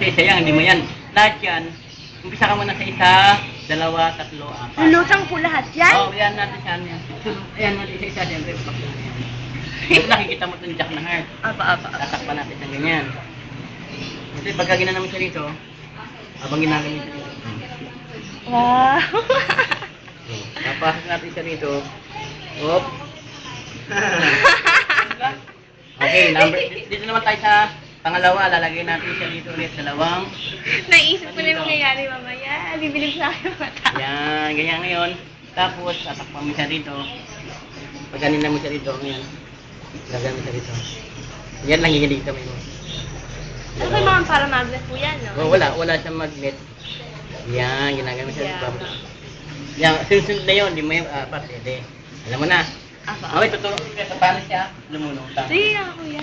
Isa-isa yan, hindi mo yan. Lahat yan, umpisa ka muna sa isa, dalawa, tatlo, apat. Lulutang po lahat yan? Oo, yan natin siya. Ayan natin isa-isa, siyempre. Ito nakikita mo itong jack na heart. Apa. Tatakpan natin siyang ganyan. Kasi pagka ginanam siya dito, habang ginagamit siya dito. Wow. Napasok natin siya dito. Oop. Okay, dito naman tayo sa pangalawa. Lalagay natin siya dito ulit. Dalawang. Naisip ko na yung mangyayari mamaya. Bibilib sa akin mga tao. Yan, ganyan ngayon. Tapos, tatakpan mo siya dito. Pag ganina mo siya dito, ngayon. Lagyan mo siya dito. Yan lang hihilig kamay mo. Ano kayo mga para magnet po yan, no? Oh, wala siyang magnet. Yan, ginagawa siya dito. Yan, sunod na yun. Di mo yung pwede. Alam mo na. Apa. Okay, tuturo ko sa paano siya lumulong. Sige, kuya.